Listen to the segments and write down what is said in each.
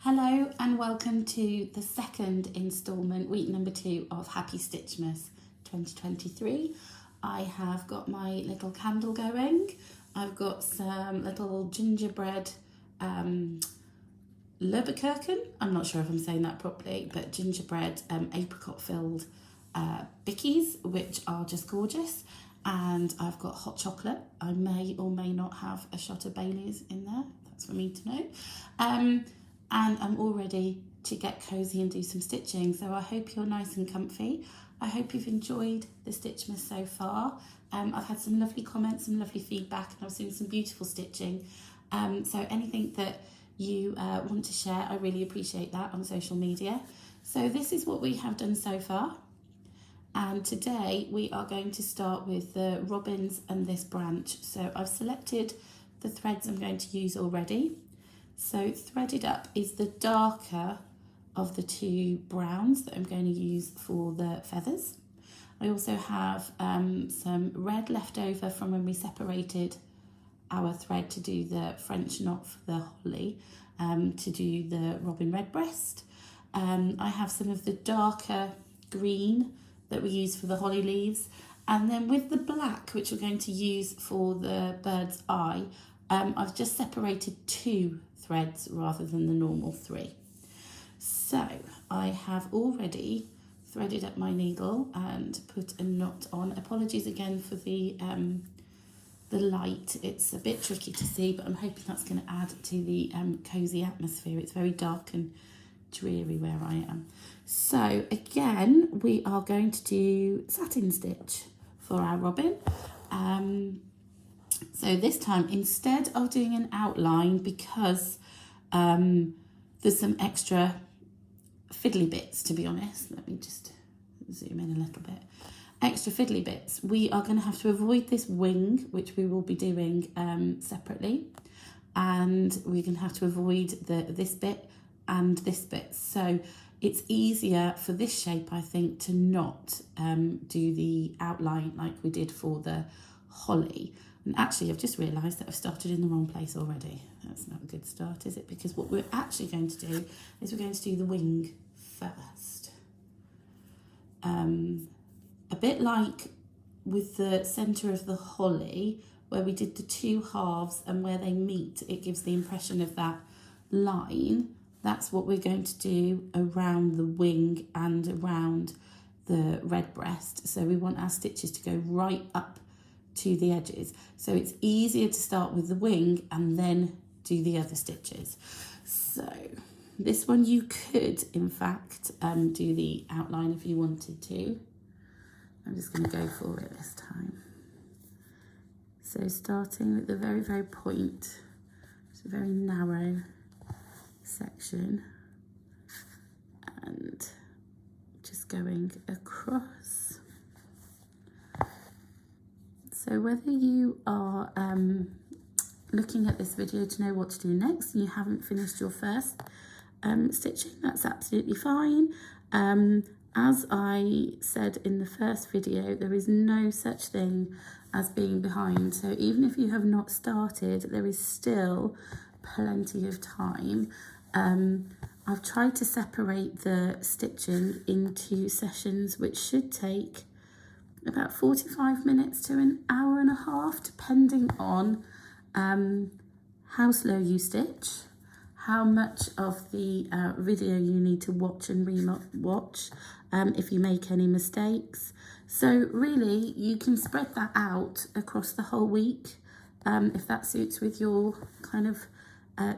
Hello and welcome to the second instalment, week number 2 of Happy Stitchmas 2023. I have got my little candle going. I've got some little gingerbread Leberkirchen. I'm not sure if I'm saying that properly, but gingerbread apricot filled bickies, which are just gorgeous. And I've got hot chocolate. I may or may not have a shot of Bailey's in there. That's for me to know. And I'm all ready to get cosy and do some stitching. So I hope you're nice and comfy. I hope you've enjoyed the Stitchmas so far. I've had some lovely comments, some lovely feedback, and I've seen some beautiful stitching. So anything that you want to share, I really appreciate that on social media. So this is what we have done so far. And today we are going to start with the robins and this branch. So I've selected the threads I'm going to use already. So threaded up is the darker of the two browns that I'm going to use for the feathers. I also have some red left over from when we separated our thread to do the French knot for the holly, to do the robin redbreast. I have some of the darker green that we use for the holly leaves. And then with the black, which we're going to use for the bird's eye, I've just separated 2 threads rather than the normal 3. So I have already threaded up my needle and put a knot on. Apologies again for the light. It's a bit tricky to see, but I'm hoping that's going to add to the cosy atmosphere. It's very dark and dreary where I am. So again, we are going to do satin stitch for our robin. So this time, instead of doing an outline, because there's some extra fiddly bits, to be honest, let me just zoom in a little bit. Extra fiddly bits, we are going to have to avoid this wing, which we will be doing separately, and we're going to have to avoid this bit and this bit. So it's easier for this shape, I think, to not do the outline like we did for the holly. And actually, I've just realised that I've started in the wrong place already. That's not a good start, is it? Because what we're actually going to do is we're going to do the wing first. A bit like with the centre of the holly, where we did the 2 halves and where they meet, it gives the impression of that line. That's what we're going to do around the wing and around the redbreast. So we want our stitches to go right up to the edges. So it's easier to start with the wing and then do the other stitches. So this one you could, in fact, do the outline if you wanted to. I'm just going to go for it this time. So starting at the very, very point, it's a very narrow section, and just going across. So whether you are looking at this video to know what to do next and you haven't finished your first stitching, that's absolutely fine. As I said in the first video, there is no such thing as being behind. So even if you have not started, there is still plenty of time. I've tried to separate the stitching into sessions which should take about 45 minutes to an hour and a half, depending on how slow you stitch, how much of the video you need to watch and re-watch, if you make any mistakes. So really, you can spread that out across the whole week, if that suits with your kind of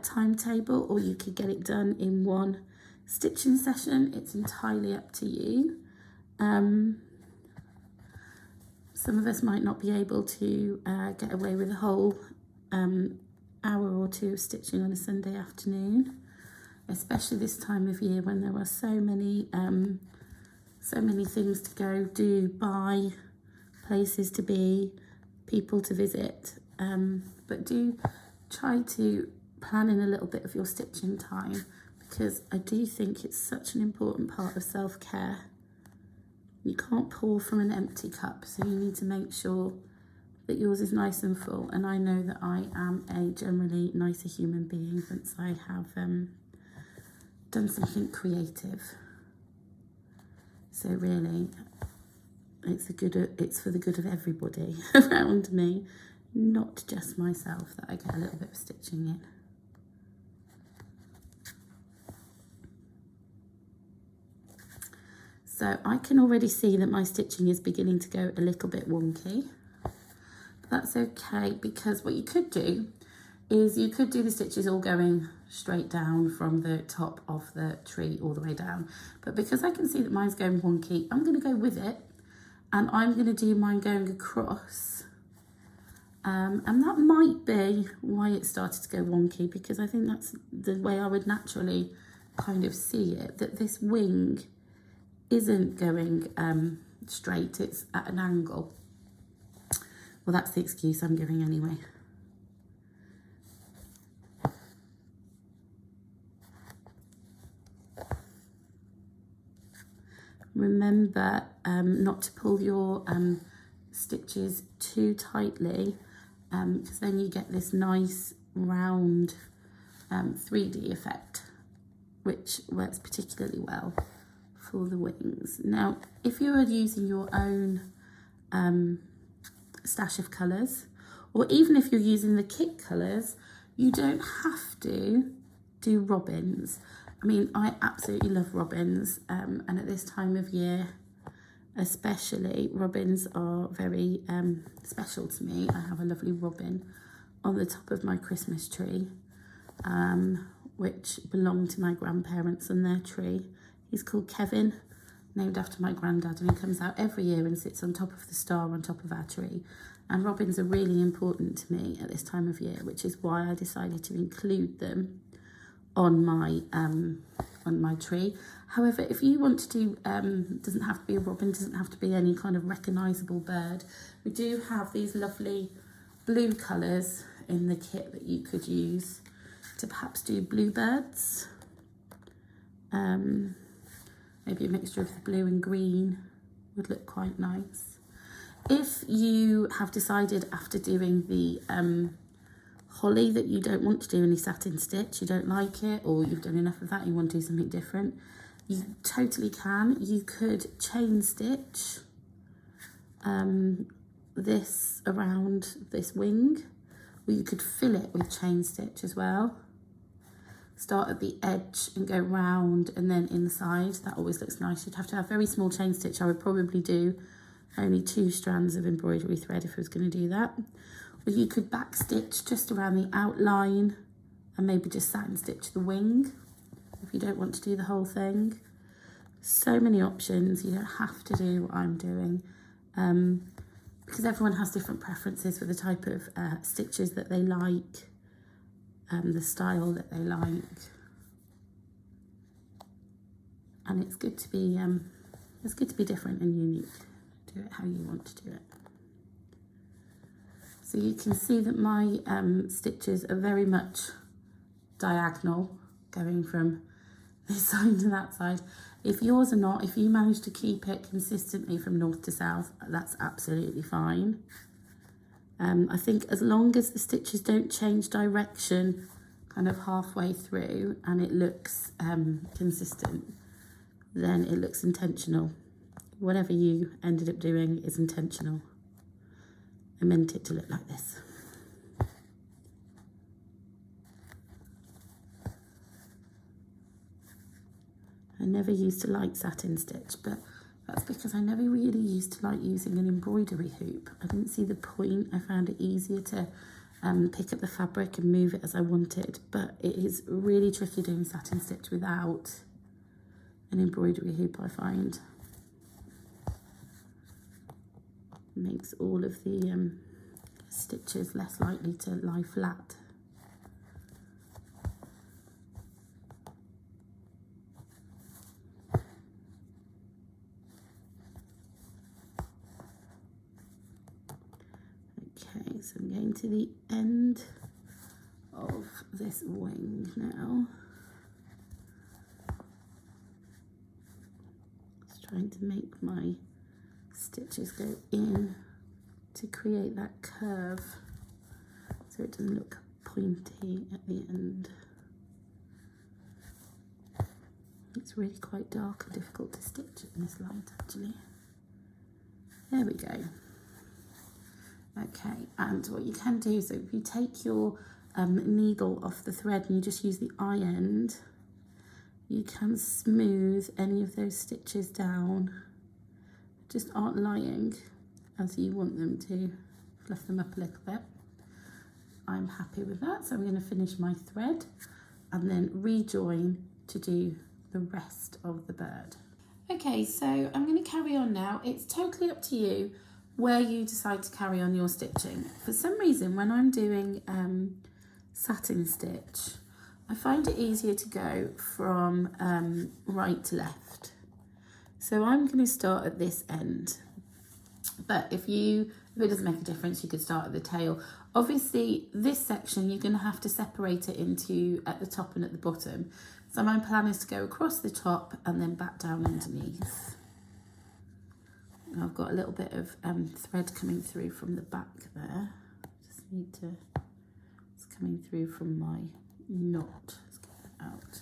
timetable, or you could get it done in one stitching session. It's entirely up to you. Some of us might not be able to get away with a whole hour or 2 of stitching on a Sunday afternoon, especially this time of year when there are so many things to go do, buy, places to be, people to visit. But do try to plan in a little bit of your stitching time, because I do think it's such an important part of self-care. You can't pour from an empty cup, so you need to make sure that yours is nice and full. And I know that I am a generally nicer human being once I have done something creative. So really, it's for the good of everybody around me, not just myself, that I get a little bit of stitching in. So I can already see that my stitching is beginning to go a little bit wonky. But that's okay, because what you could do is you could do the stitches all going straight down from the top of the tree all the way down. But because I can see that mine's going wonky, I'm going to go with it, and I'm going to do mine going across. And that might be why it started to go wonky, because I think that's the way I would naturally kind of see it, that this wing isn't going straight, it's at an angle. Well, that's the excuse I'm giving anyway. Remember not to pull your stitches too tightly, because then you get this nice round 3D effect, which works particularly well for the wings. Now, if you're using your own stash of colours, or even if you're using the kit colours, you don't have to do robins. I mean, I absolutely love robins, and at this time of year especially, robins are very special to me. I have a lovely robin on the top of my Christmas tree, which belonged to my grandparents and their tree. He's called Kevin, named after my granddad, and he comes out every year and sits on top of the star on top of our tree. And robins are really important to me at this time of year, which is why I decided to include them on my tree. However, if you want to do, doesn't have to be a robin, doesn't have to be any kind of recognisable bird. We do have these lovely blue colours in the kit that you could use to perhaps do bluebirds. Maybe a mixture of the blue and green would look quite nice. If you have decided after doing the holly that you don't want to do any satin stitch, you don't like it, or you've done enough of that, you want to do something different, you totally can. You could chain stitch this around this wing, or you could fill it with chain stitch as well. Start at the edge and go round and then inside. That always looks nice. You'd have to have very small chain stitch. I would probably do only 2 strands of embroidery thread if I was going to do that. Or you could back stitch just around the outline and maybe just satin stitch the wing if you don't want to do the whole thing. So many options. You don't have to do what I'm doing, because everyone has different preferences for the type of stitches that they like, the style that they like, and it's good to be different and unique. Do it how you want to do it. So you can see that my stitches are very much diagonal, going from this side to that side. If yours are not, if you manage to keep it consistently from north to south, that's absolutely fine. I think as long as the stitches don't change direction kind of halfway through and it looks consistent, then it looks intentional. Whatever you ended up doing is intentional. I meant it to look like this. I never used to like satin stitch, but that's because I never really used to like using an embroidery hoop. I didn't see the point. I found it easier to pick up the fabric and move it as I wanted, but it is really tricky doing satin stitch without an embroidery hoop, I find. It makes all of the stitches less likely to lie flat. Okay, so I'm going to the end of this wing now. Just trying to make my stitches go in to create that curve so it doesn't look pointy at the end. really quite dark and difficult to stitch in this light actually. There we go. Okay, and what you can do is if you take your needle off the thread and you just use the eye end, you can smooth any of those stitches down. Just aren't lying as you want them to. Fluff them up a little bit. I'm happy with that, so I'm going to finish my thread and then rejoin to do the rest of the bird. Okay, so I'm going to carry on now. It's totally up to you where you decide to carry on your stitching. For some reason, when I'm doing satin stitch, I find it easier to go from right to left. So I'm going to start at this end. But if it doesn't make a difference, you could start at the tail. Obviously, this section, you're going to have to separate it into at the top and at the bottom. So my plan is to go across the top and then back down underneath. And I've got a little bit of thread coming through from the back there. Just need to, it's coming through from my knot. Let's get that out.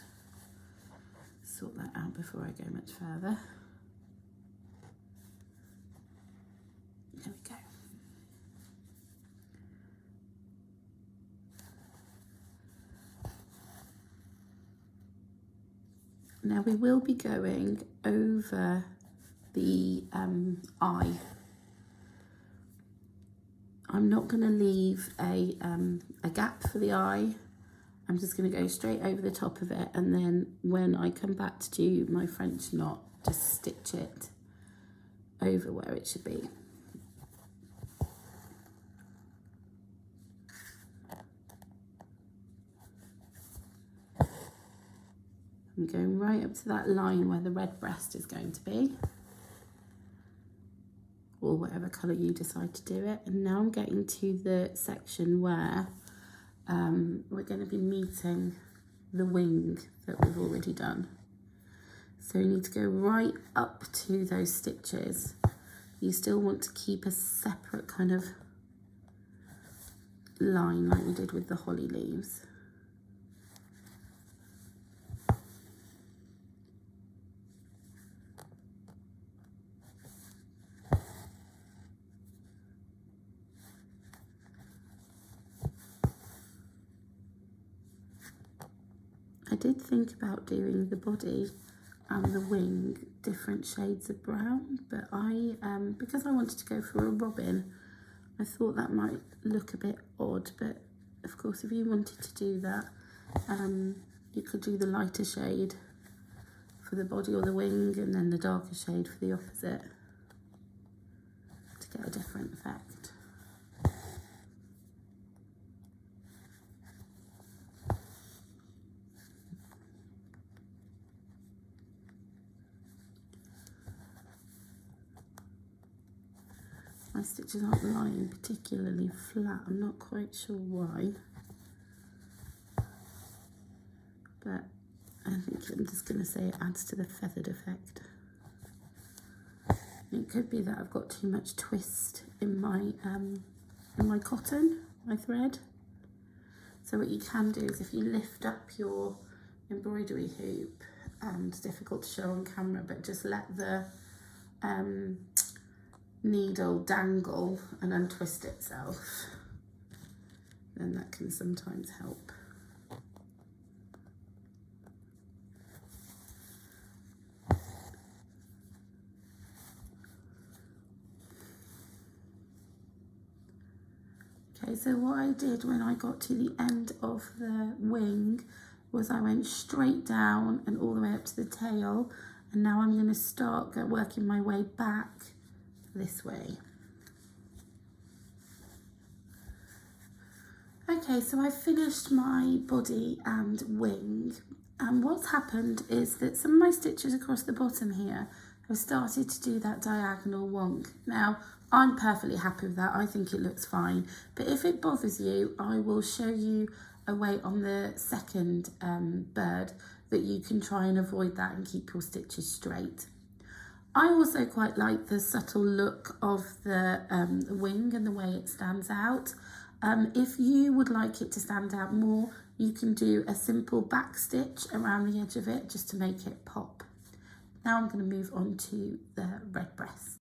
Sort that out before I go much further. There we go. Now we will be going over the eye. I'm not going to leave a gap for the eye. I'm just going to go straight over the top of it, and then when I come back to do my French knot, just stitch it over where it should be. I'm going right up to that line where the red breast is going to be, or whatever colour you decide to do it. And now I'm getting to the section where we're going to be meeting the wing that we've already done. So you need to go right up to those stitches. You still want to keep a separate kind of line like we did with the holly leaves. I did think about doing the body and the wing different shades of brown, but because I wanted to go for a robin, I thought that might look a bit odd. But of course, if you wanted to do that, you could do the lighter shade for the body or the wing, and then the darker shade for the opposite to get a different effect. My stitches aren't lying particularly flat. I'm not quite sure why, but I think I'm just going to say it adds to the feathered effect. It could be that I've got too much twist in my cotton, my thread. So what you can do is if you lift up your embroidery hoop, and it's difficult to show on camera, but just let the needle dangle and untwist itself, then that can sometimes help. Okay, so what I did when I got to the end of the wing was I went straight down and all the way up to the tail, and now I'm going to start working my way back this way. Okay, so I finished my body and wing, and what's happened is that some of my stitches across the bottom here have started to do that diagonal wonk. Now, I'm perfectly happy with that. I think it looks fine, but if it bothers you, I will show you a way on the second bird that you can try and avoid that and keep your stitches straight. I also quite like the subtle look of the wing and the way it stands out. If you would like it to stand out more, you can do a simple back stitch around the edge of it just to make it pop. Now I'm going to move on to the red breast.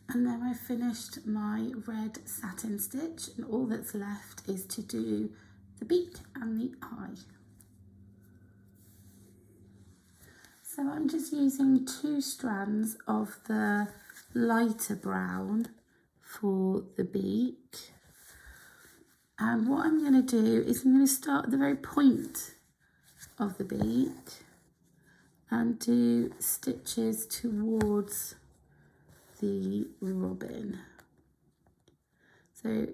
And then I've finished my red satin stitch, and all that's left is to do the beak and the eye. So I'm just using 2 strands of the lighter brown for the beak. And what I'm going to do is I'm going to start at the very point of the beak and do stitches towards the robin. So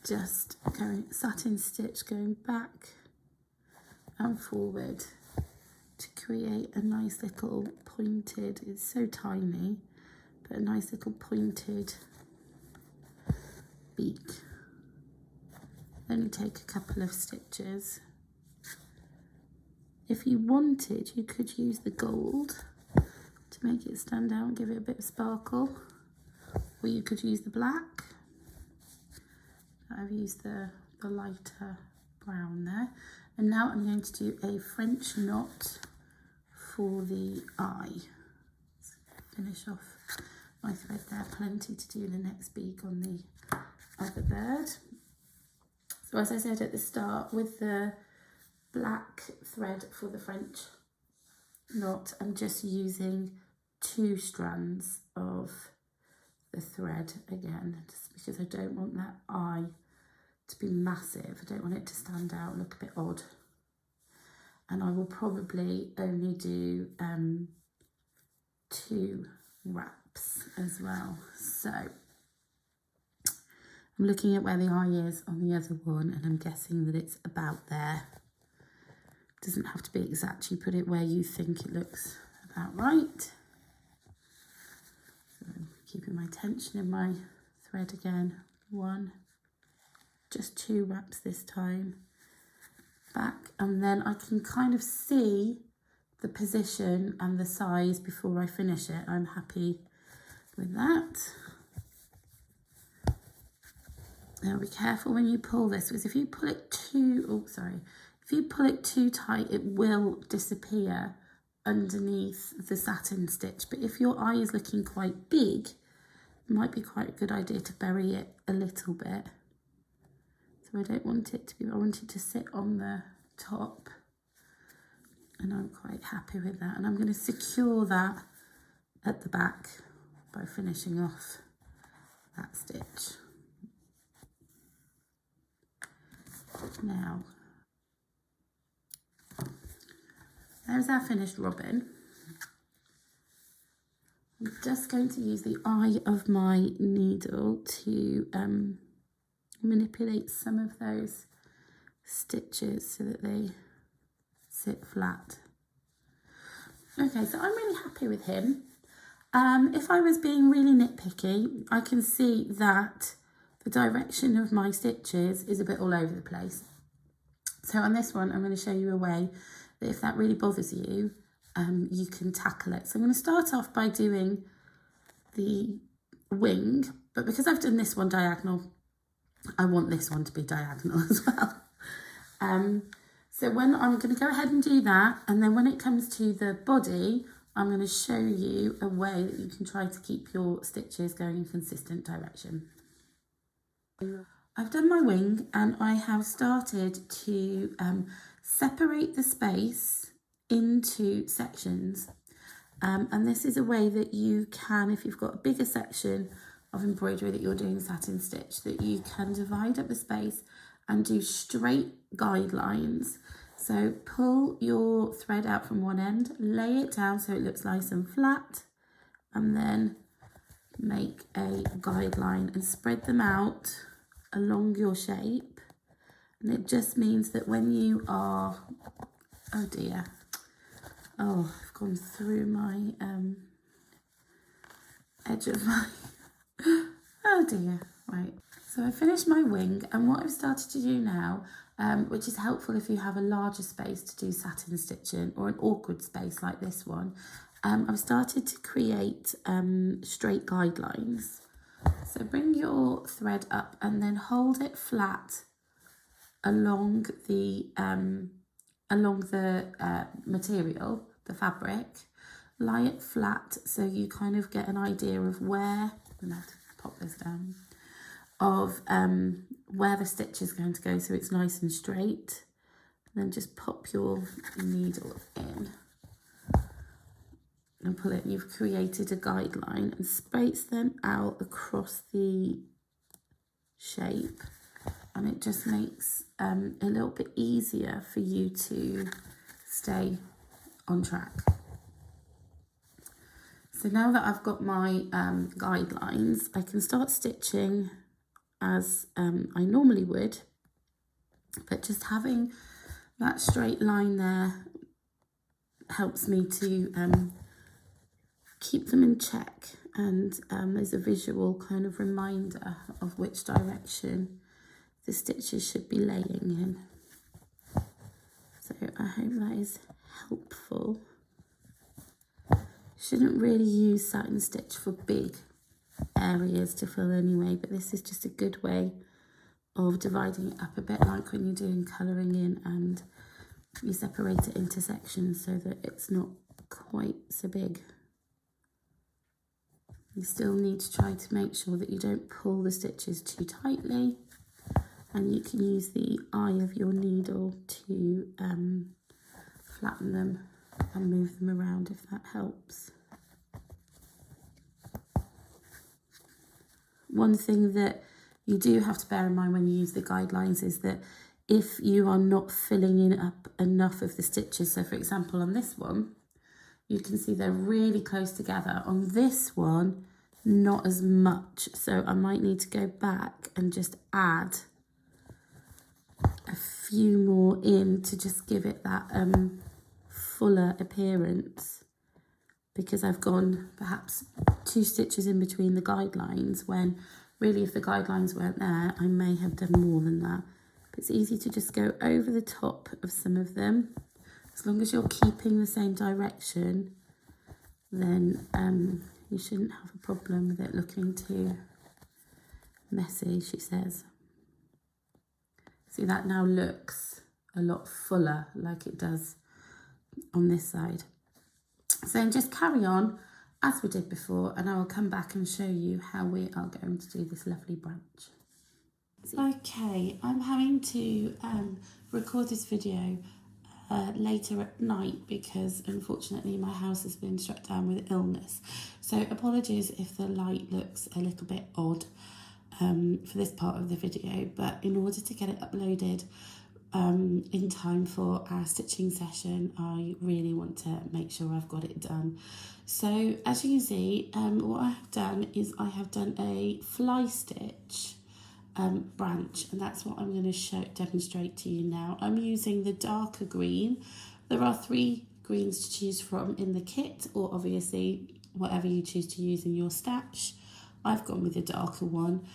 just going satin stitch going back and forward to create a nice little pointed, it's so tiny, but a nice little pointed beak. Only take a couple of stitches. If you wanted, you could use the gold to make it stand out and give it a bit of sparkle, or you could use the black. I've used the lighter brown there. And now I'm going to do a French knot for the eye. Let's finish off my thread there, plenty to do in the next beak on the other bird. So as I said at the start, with the black thread for the French knot, I'm just using 2 strands of the thread again, just because I don't want that eye to be massive. I don't want it to stand out and look a bit odd. And I will probably only do 2 wraps as well. So I'm looking at where the eye is on the other one, and I'm guessing that it's about there. It doesn't have to be exact, you put it where you think it looks about right. So keeping my tension in my thread again. 1, just 2 wraps this time. Back, and then I can kind of see the position and the size before I finish it. I'm happy with that. Now be careful when you pull this, because if you pull it if you pull it too tight, it will disappear underneath the satin stitch. But if your eye is looking quite big, it might be quite a good idea to bury it a little bit. So I don't want it to be, I want it to sit on the top, and I'm quite happy with that. And I'm going to secure that at the back by finishing off that stitch. Now, there's our finished robin. I'm just going to use the eye of my needle to manipulate some of those stitches so that they sit flat. Okay, so I'm really happy with him. If I was being really nitpicky, I can see that the direction of my stitches is a bit all over the place. So on this one, I'm going to show you a way that if that really bothers you, you can tackle it. So I'm going to start off by doing the wing, but because I've done this one diagonal, I want this one to be diagonal as well. So when I'm going to go ahead and do that, and then when it comes to the body, I'm going to show you a way that you can try to keep your stitches going in consistent direction. I've done my wing and I have started to separate the space into sections. And this is a way that you can, if you've got a bigger section of embroidery that you're doing satin stitch, that you can divide up the space and do straight guidelines. So pull your thread out from one end, lay it down so it looks nice and flat, and then make a guideline and spread them out along your shape. And it just means that when you are, oh dear, oh, I've gone through my edge of my, oh dear, right. So I finished my wing, and what I've started to do now, which is helpful if you have a larger space to do satin stitching or an awkward space like this one, I've started to create straight guidelines. So bring your thread up and then hold it flat along the material, the fabric. Lie it flat so you kind of get an idea of where, I'm going to pop this down, of where the stitch is going to go so it's nice and straight. And then just pop your needle in and pull it. You've created a guideline and space them out across the shape, and it just makes a little bit easier for you to stay on track. So now that I've got my guidelines, I can start stitching as I normally would, but just having that straight line there helps me to keep them in check, and there's a visual kind of reminder of which direction the stitches should be laying in. So I hope that is helpful. Shouldn't really use satin stitch for big areas to fill anyway, but this is just a good way of dividing it up a bit, like when you're doing colouring in and you separate it into sections so that it's not quite so big. You still need to try to make sure that you don't pull the stitches too tightly, and you can use the eye of your needle to flatten them and move them around if that helps. One thing that you do have to bear in mind when you use the guidelines is that if you are not filling in up enough of the stitches, so for example on this one, you can see they're really close together. On this one, not as much. So I might need to go back and just add a few more in to just give it that fuller appearance, because I've gone perhaps 2 stitches in between the guidelines, when really if the guidelines weren't there, I may have done more than that. But it's easy to just go over the top of some of them. As long as you're keeping the same direction, then you shouldn't have a problem with it looking too messy, she says. See, that now looks a lot fuller like it does on this side. So just carry on as we did before, and I will come back and show you how we are going to do this lovely branch. Okay, I'm having to record this video later at night because unfortunately my house has been struck down with illness. So apologies if the light looks a little bit odd for this part of the video, but in order to get it uploaded in time for our stitching session, I really want to make sure I've got it done. So as you can see, what I have done is I have done a fly stitch branch, and that's what I'm going to demonstrate to you now. I'm using the darker green. There are 3 greens to choose from in the kit, or obviously whatever you choose to use in your stash. I've gone with the darker one,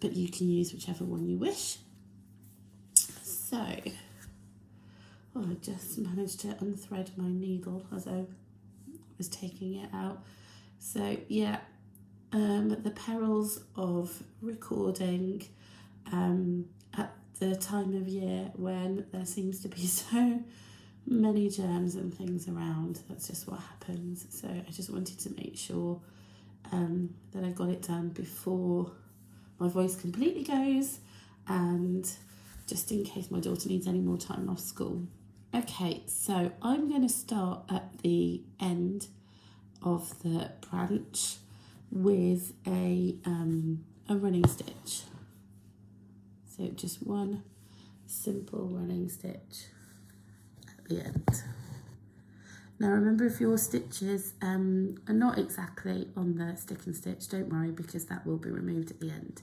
but you can use whichever one you wish. So, I just managed to unthread my needle as I was taking it out. So yeah, the perils of recording at the time of year when there seems to be so many germs and things around. That's just what happens. So I just wanted to make sure that I got it done before my voice completely goes, and just in case my daughter needs any more time off school. Okay, so I'm going to start at the end of the branch with a running stitch. So just one simple running stitch at the end. Now remember, if your stitches are not exactly on the stick and stitch, don't worry, because that will be removed at the end.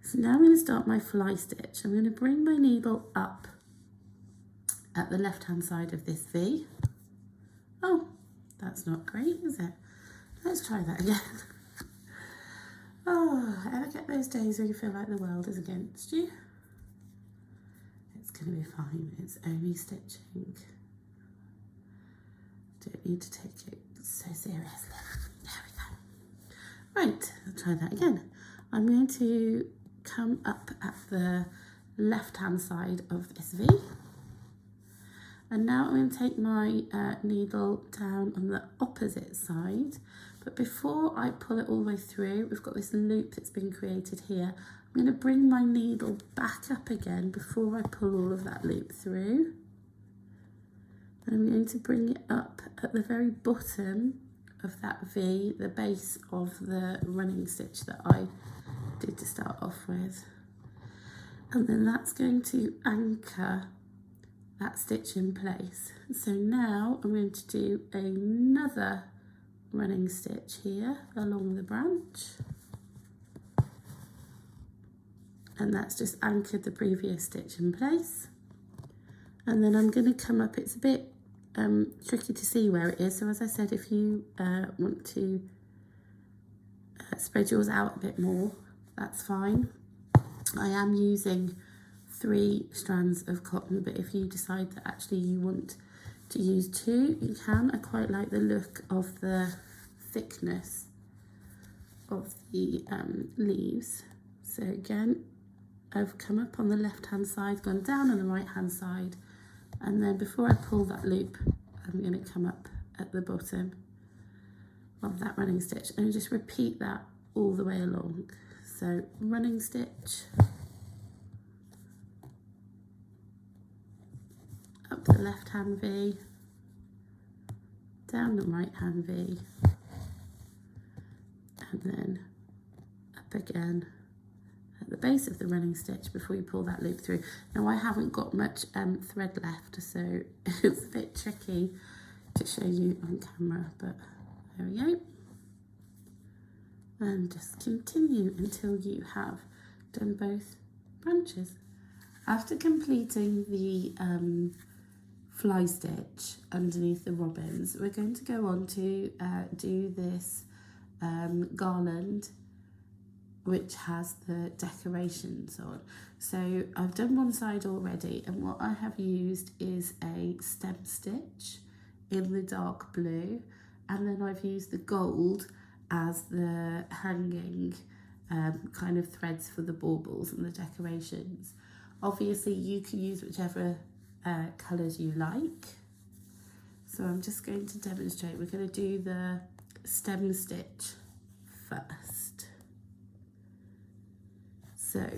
So now I'm going to start my fly stitch. I'm going to bring my needle up at the left hand side of this V. Oh, that's not great, is it? Let's try that again. Oh, ever get those days where you feel like the world is against you? It's going to be fine. It's only stitching. Don't need to take it so seriously. There we go. Right, I'll try that again. I'm going to come up at the left hand side of this V. And now I'm going to take my needle down on the opposite side. But before I pull it all the way through, we've got this loop that's been created here. I'm going to bring my needle back up again before I pull all of that loop through. And I'm going to bring it up at the very bottom of that V, the base of the running stitch that I did to start off with. And then that's going to anchor that stitch in place. So now I'm going to do another running stitch here along the branch. And that's just anchored the previous stitch in place. And then I'm going to come up, it's a bit tricky to see where it is. So as I said, if you want to spread yours out a bit more, that's fine. I am using 3 strands of cotton, but if you decide that actually you want to use 2, you can. I quite like the look of the thickness of the leaves. So again, I've come up on the left hand side, gone down on the right hand side, and then before I pull that loop, I'm going to come up at the bottom of that running stitch and just repeat that all the way along. So running stitch, up the left hand V, down the right hand V, and then up again at the base of the running stitch before you pull that loop through. Now I haven't got much thread left, so it's a bit tricky to show you on camera, but there we go. And just continue until you have done both branches. After completing the fly stitch underneath the robins, we're going to go on to do this garland, which has the decorations on. So I've done one side already, and what I have used is a stem stitch in the dark blue, and then I've used the gold as the hanging kind of threads for the baubles and the decorations. Obviously you can use whichever colours you like. So I'm just going to demonstrate. We're going to do the stem stitch first. So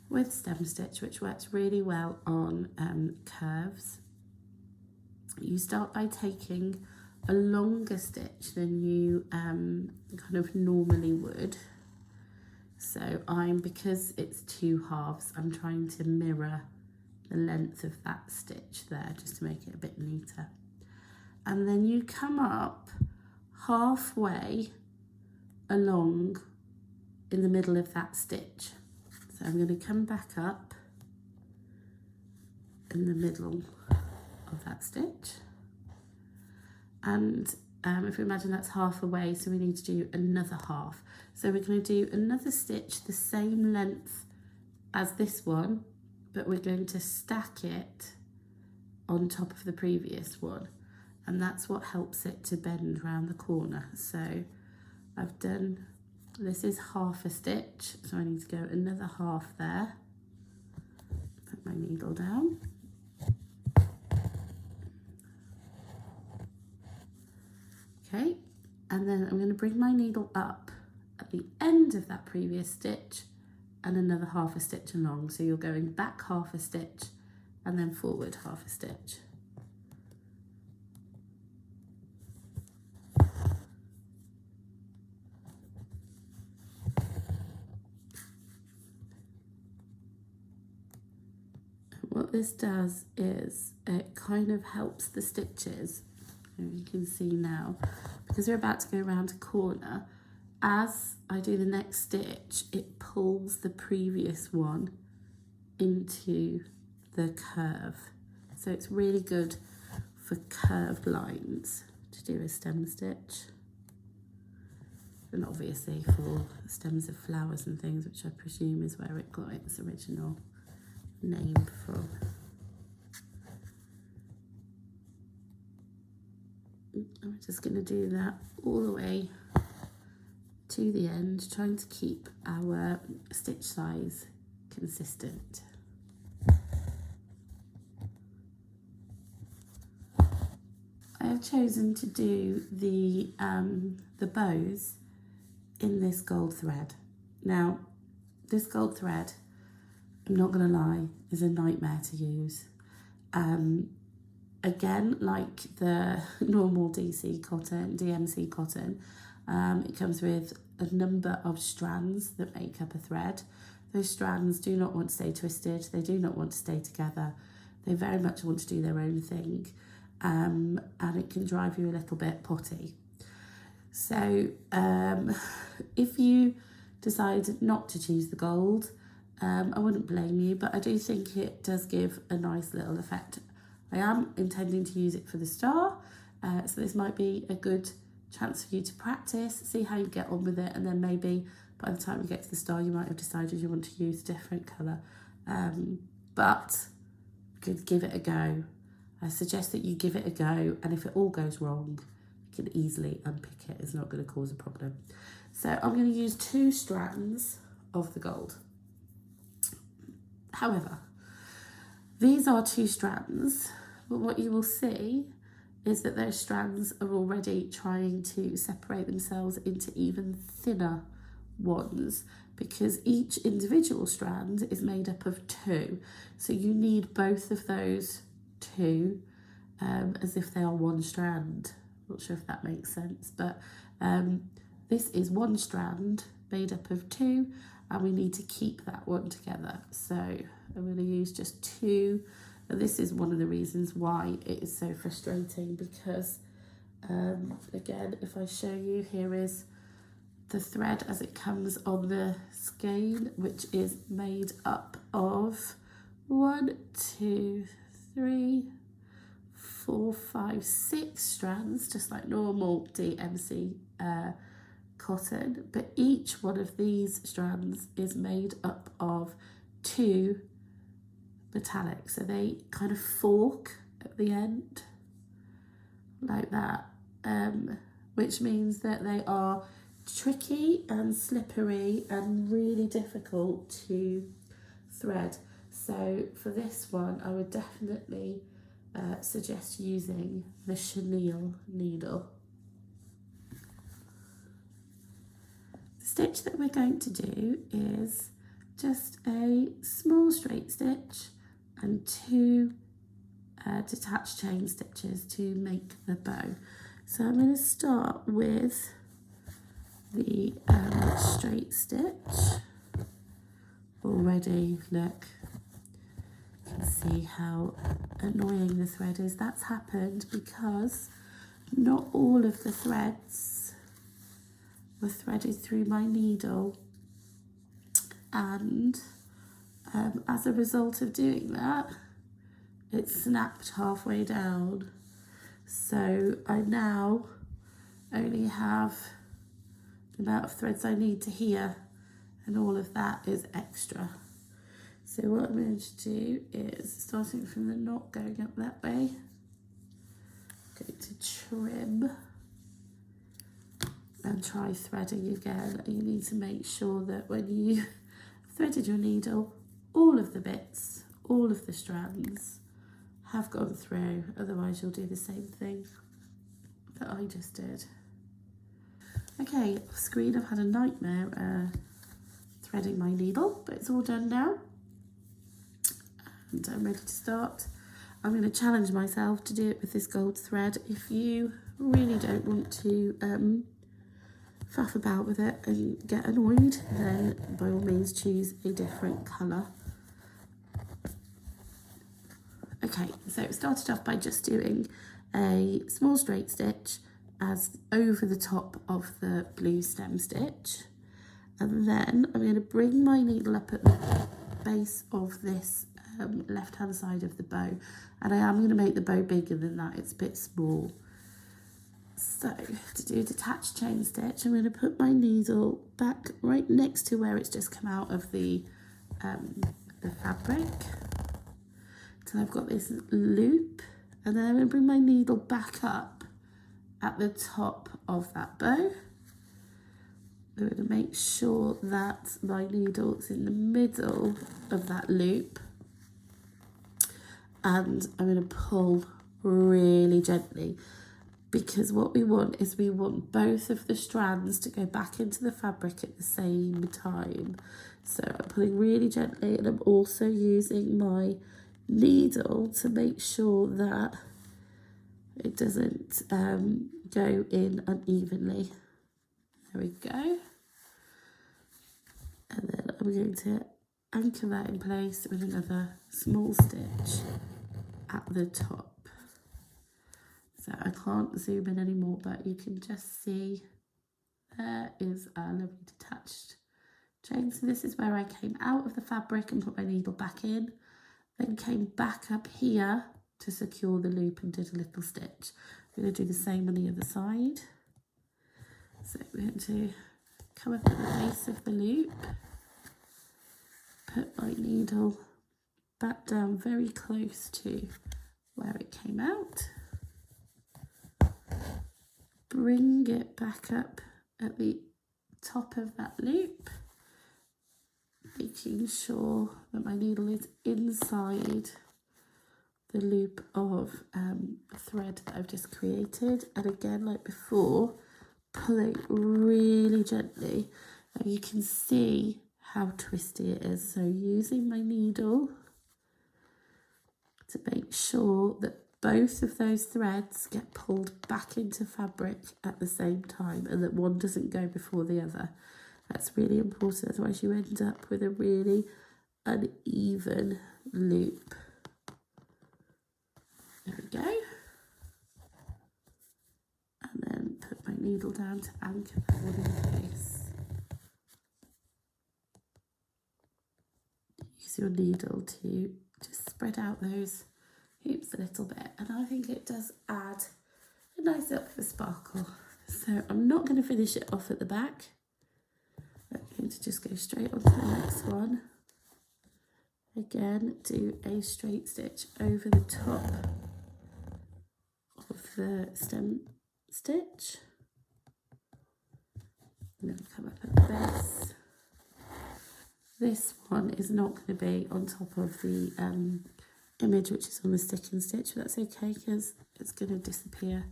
with stem stitch, which works really well on curves, you start by taking a longer stitch than you kind of normally would. So because it's 2 halves, I'm trying to mirror the length of that stitch there just to make it a bit neater. And then you come up halfway along in the middle of that stitch. So I'm going to come back up in the middle of that stitch. And if we imagine that's half away, so we need to do another half. So we're going to do another stitch the same length as this one, but we're going to stack it on top of the previous one. And that's what helps it to bend around the corner. So I've done This is half a stitch, so I need to go another half there. Put my needle down. Okay, and then I'm going to bring my needle up at the end of that previous stitch and another half a stitch along. So you're going back half a stitch and then forward half a stitch. What this does is it kind of helps the stitches. You can see now, because we're about to go around a corner, as I do the next stitch, it pulls the previous one into the curve. So it's really good for curved lines to do a stem stitch. And obviously for stems of flowers and things, which I presume is where it got its original name from. I'm just going to do that all the way to the end, trying to keep our stitch size consistent. I have chosen to do the bows in this gold thread. Now, this gold thread, I'm not going to lie, is a nightmare to use. Again, like the normal DMC cotton, it comes with a number of strands that make up a thread. Those strands do not want to stay twisted, they do not want to stay together, they very much want to do their own thing, and it can drive you a little bit potty. So if you decide not to choose the gold, I wouldn't blame you, but I do think it does give a nice little effect. I am intending to use it for the star, so this might be a good chance for you to practice, see how you get on with it, and then maybe by the time you get to the star you might have decided you want to use a different colour. But you could give it a go. I suggest that you give it a go, and if it all goes wrong, you can easily unpick it. It's not going to cause a problem. So I'm going to use 2 strands of the gold. However, these are 2 strands, but what you will see is that those strands are already trying to separate themselves into even thinner ones, because each individual strand is made up of 2. So you need both of those 2 as if they are one strand. Not sure if that makes sense, but this is 1 strand made up of 2, and we need to keep that one together. So I'm going to use just 2. And this is one of the reasons why it is so frustrating, because again, if I show you, here is the thread as it comes on the skein, which is made up of 1, 2, 3, 4, 5, 6 strands, just like normal DMC cotton, but each one of these strands is made up of 2 metallic, so they kind of fork at the end like that, which means that they are tricky and slippery and really difficult to thread. So for this one I would definitely suggest using the chenille needle. The stitch that we're going to do is just a small straight stitch and 2 detached chain stitches to make the bow. So I'm going to start with the straight stitch. Already, look, you can see how annoying the thread is. That's happened because not all of the threads were threaded through my needle, and as a result of doing that, it snapped halfway down. So I now only have the amount of threads I need to here, and all of that is extra. So what I'm going to do is, starting from the knot going up that way, I'm going to trim and try threading again. You need to make sure that when you threaded your needle, all of the bits, all of the strands have gone through, otherwise you'll do the same thing that I just did. Okay, off screen I've had a nightmare threading my needle, but it's all done now and I'm ready to start. I'm going to challenge myself to do it with this gold thread. If you really don't want to faff about with it and get annoyed, then by all means choose a different colour. Okay, so it started off by just doing a small straight stitch as over the top of the blue stem stitch, and then I'm going to bring my needle up at the base of this left hand side of the bow, and I am going to make the bow bigger than that, it's a bit small. So to do a detached chain stitch, I'm going to put my needle back right next to where it's just come out of the fabric till I've got this loop, and then I'm going to bring my needle back up at the top of that bow. I'm going to make sure that my needle is in the middle of that loop, and I'm going to pull really gently, because what we want is we want both of the strands to go back into the fabric at the same time. So I'm pulling really gently, and I'm also using my needle to make sure that it doesn't go in unevenly. There we go. And then I'm going to anchor that in place with another small stitch at the top. So I can't zoom in anymore, but you can just see there is a lovely detached chain. So this is where I came out of the fabric and put my needle back in, then came back up here to secure the loop and did a little stitch. I'm going to do the same on the other side. So we're going to come up at the base of the loop, put my needle back down very close to where it came out, bring it back up at the top of that loop, making sure that my needle is inside the loop of thread that I've just created, and again, like before, pulling really gently. Now you can see how twisty it is, so using my needle to make sure that both of those threads get pulled back into fabric at the same time, and that one doesn't go before the other. That's really important, otherwise you end up with a really uneven loop. There we go. And then put my needle down to anchor that one in place. Use your needle to just spread out those hoops a little bit, and I think it does add a nice little bit of sparkle. So I'm not going to finish it off at the back. I'm going to just go straight on to the next one. Again, do a straight stitch over the top of the stem stitch, and then come up at the base. This one is not going to be on top of the image which is on the stick and stitch, but that's okay because it's going to disappear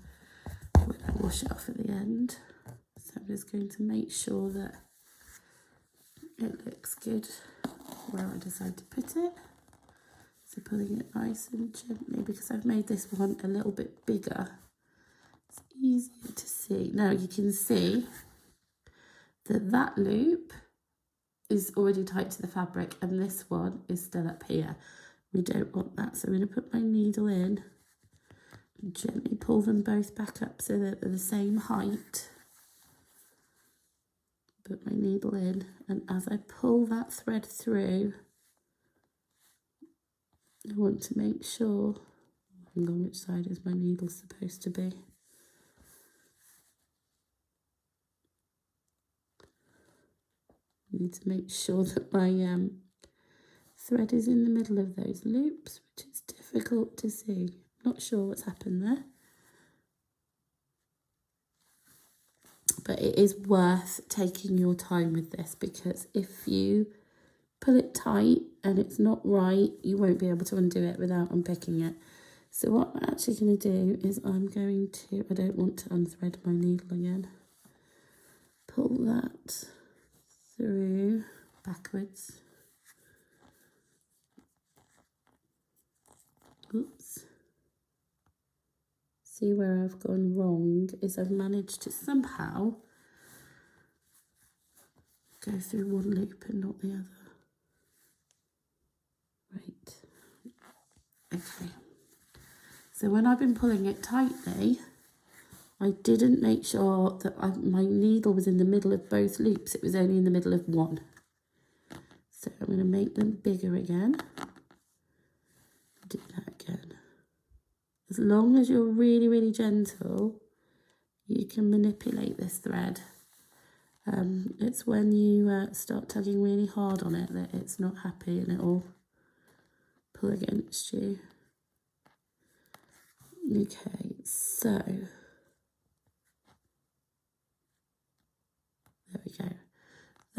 when I wash it off at the end. So I'm just going to make sure that it looks good where I decide to put it. So pulling it nice and gently, because I've made this one a little bit bigger, it's easier to see. Now you can see that that loop is already tight to the fabric and this one is still up here. We don't want that, so I'm going to put my needle in and gently pull them both back up so that they're the same height. Put my needle in, and as I pull that thread through, I want to make sure, hang on, which side is my needle supposed to be? I need to make sure that my thread is in the middle of those loops, which is difficult to see. Not sure what's happened there. But it is worth taking your time with this, because if you pull it tight and it's not right, you won't be able to undo it without unpicking it. So what I'm actually going to do is I'm going to, I don't want to unthread my needle again, pull that through backwards. Oops. See where I've gone wrong is I've managed to somehow go through one loop and not the other. Right. Okay. So when I've been pulling it tightly, I didn't make sure that my needle was in the middle of both loops. It was only in the middle of one. So I'm going to make them bigger again. Do that again. As long as you're really, really gentle, you can manipulate this thread. It's when you start tugging really hard on it that it's not happy and it'll pull against you. Okay, so there we go.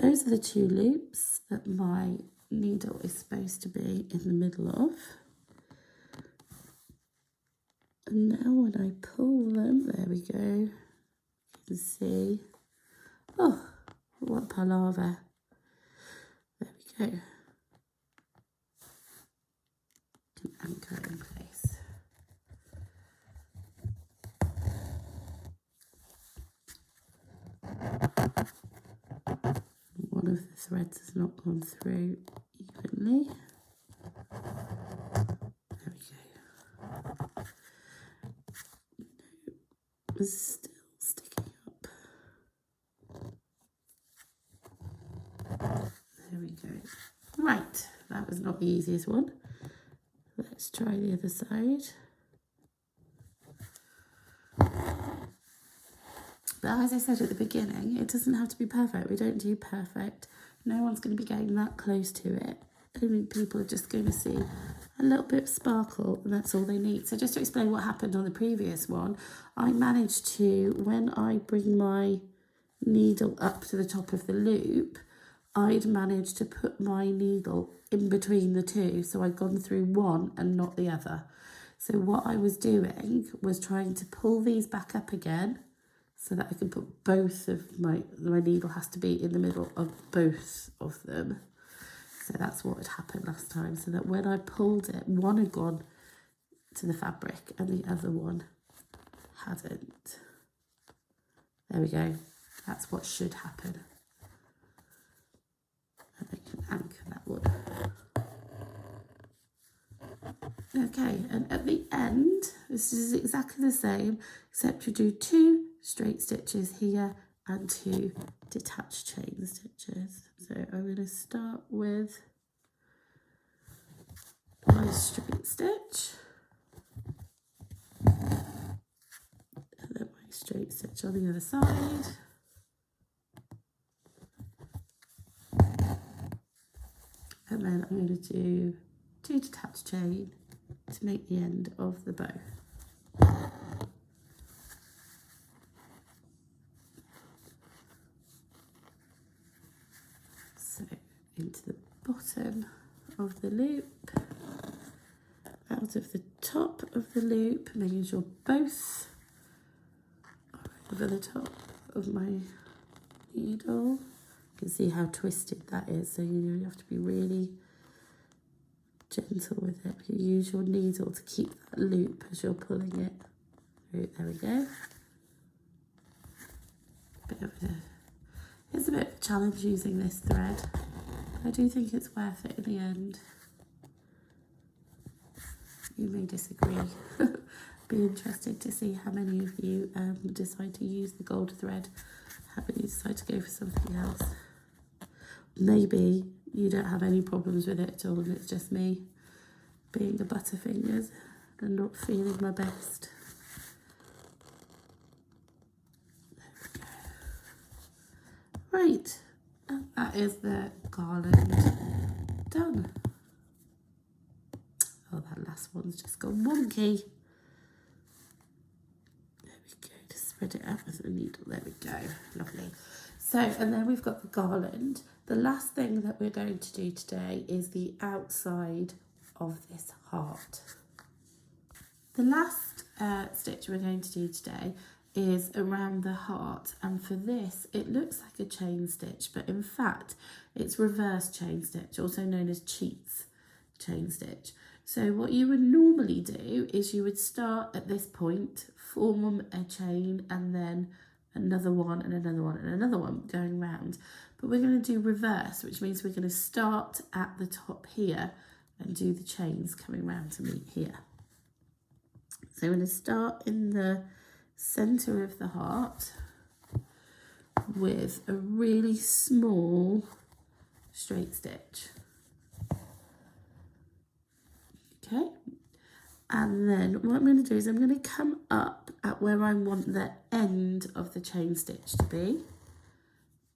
Those are the two loops that my needle is supposed to be in the middle of. And now when I pull them, there we go, you can see, oh, what palaver. There we go. Can anchor it in place. One of the threads has not gone through evenly. There we go. It's still sticking up. There we go. Right, that was not the easiest one. Let's try the other side. But as I said at the beginning, it doesn't have to be perfect. We don't do perfect. No one's going to be getting that close to it. Only people are just going to see a little bit of sparkle, and that's all they need. So just to explain what happened on the previous one, I managed to, when I bring my needle up to the top of the loop, I'd managed to put my needle in between the two. So I'd gone through one and not the other. So what I was doing was trying to pull these back up again, so that I can put both of my needle has to be in the middle of both of them. So that's what had happened last time. So that when I pulled it, one had gone to the fabric and the other one hadn't. There we go. That's what should happen. And I can anchor that one. Okay, and at the end, this is exactly the same, except you do 2 straight stitches here and 2 detached chain stitches. So I'm going to start with my straight stitch, and then my straight stitch on the other side. And then I'm going to do 2 detached chain to make the end of the bow. So into the bottom of the loop, out of the top of the loop, making sure both are over the top of my needle. You can see how twisted that is, so you have to be really gentle with it. You use your needle to keep that loop as you're pulling it through. There we go. It's a bit of a challenge using this thread. I do think it's worth it in the end. You may disagree. Be interested to see how many of you decide to use the gold thread, how many decide to go for something else. Maybe you don't have any problems with it at all, and it's just me being a butterfingers and not feeling my best. Right, and that is the garland done. Oh, that last one's just gone wonky. There we go, just spread it out with the needle. There we go. Lovely. So, and then we've got the garland. The last thing that we're going to do today is the outside of this heart. The last stitch we're going to do today is around the heart, and for this it looks like a chain stitch, but in fact it's reverse chain stitch, also known as cheats chain stitch. So what you would normally do is you would start at this point, form a chain, and then another one and another one and another one going round. But we're going to do reverse, which means we're going to start at the top here and do the chains coming round to meet here. So we're going to start in the centre of the heart with a really small straight stitch. Okay, and then what I'm going to do is I'm going to come up at where I want the end of the chain stitch to be,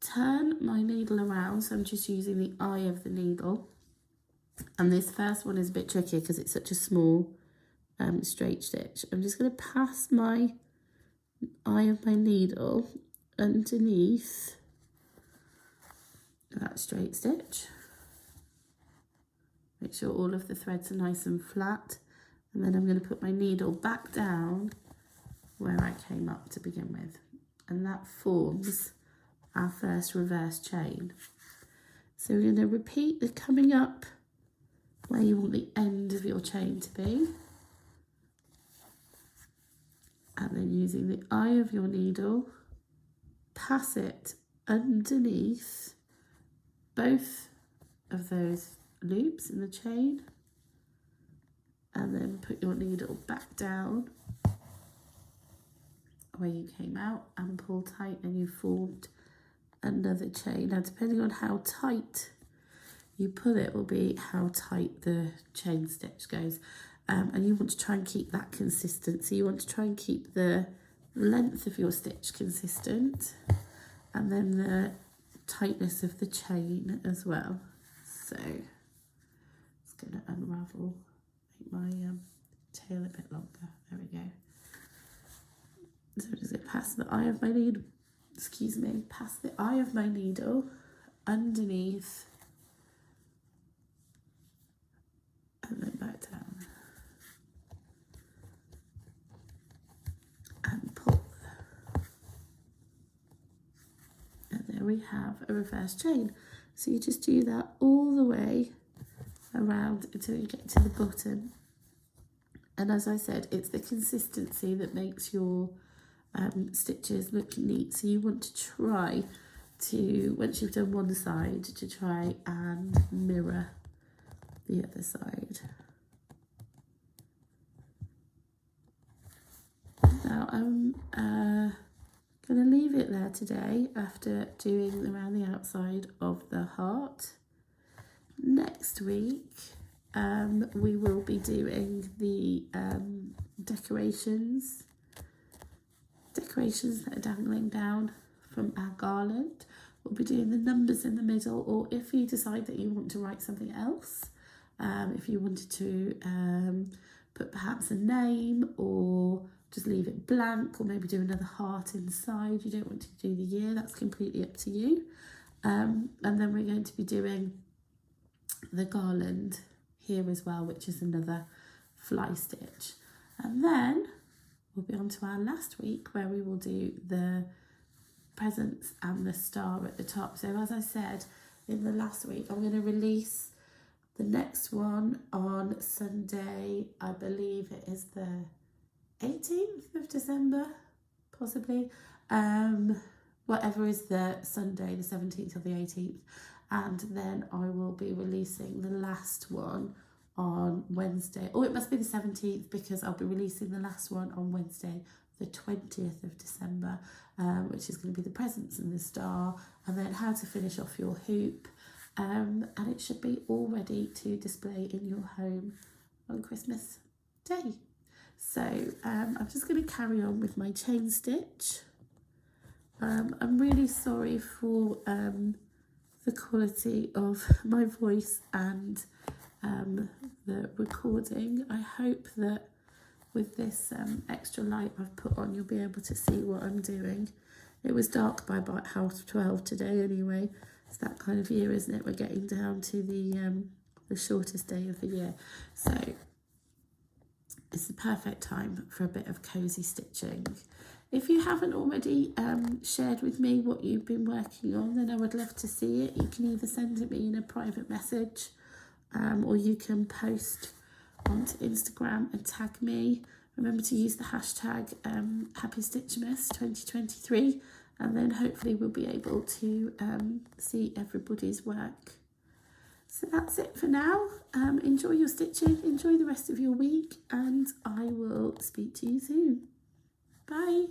turn my needle around, so I'm just using the eye of the needle, and this first one is a bit tricky because it's such a small straight stitch. I'm just going to pass my eye of my needle underneath that straight stitch. Make sure all of the threads are nice and flat, and then I'm going to put my needle back down where I came up to begin with, and that forms our first reverse chain. So we're going to repeat the coming up where you want the end of your chain to be, and then using the eye of your needle, pass it underneath both of those loops in the chain, and then put your needle back down where you came out and pull tight, and you formed another chain. Now, depending on how tight you pull it will be how tight the chain stitch goes, and you want to try and keep that consistent. So you want to try and keep the length of your stitch consistent, and then the tightness of the chain as well. So going to unravel, make my tail a bit longer. There we go. So just going to pass the eye of my needle, pass the eye of my needle underneath and then back down and pull. And there we have a reverse chain. So you just do that all the way around until you get to the bottom, and as I said, it's the consistency that makes your stitches look neat. So you want to try to, once you've done one side, to try and mirror the other side. Now I'm going to leave it there today after doing around the outside of the heart. Next week, we will be doing the decorations that are dangling down from our garland. We'll be doing the numbers in the middle, or if you decide that you want to write something else, if you wanted to put perhaps a name, or just leave it blank, or maybe do another heart inside. You don't want to do the year, that's completely up to you. And then we're going to be doing the garland here as well, which is another fly stitch, and then we'll be on to our last week where we will do the presents and the star at the top. So as I said in the last week, I'm going to release the next one on Sunday. I believe it is the 18th of December, possibly, whatever is the Sunday, the 17th or the 18th. And then I will be releasing the last one on Wednesday. Oh, it must be the 17th, because I'll be releasing the last one on Wednesday, the 20th of December, which is going to be the presents and the star, and then how to finish off your hoop. And it should be all ready to display in your home on Christmas Day. So I'm just going to carry on with my chain stitch. I'm really sorry for the quality of my voice and the recording. I hope that with this extra light I've put on, you'll be able to see what I'm doing. It was dark by about 12:30 today anyway. It's that kind of year, isn't it? We're getting down to the shortest day of the year. So it's the perfect time for a bit of cosy stitching. If you haven't already shared with me what you've been working on, then I would love to see it. You can either send it me in a private message, or you can post onto Instagram and tag me. Remember to use the hashtag Happy Stitchmas 2023, and then hopefully we'll be able to see everybody's work. So that's it for now. Enjoy your stitching, enjoy the rest of your week, and I will speak to you soon. Bye.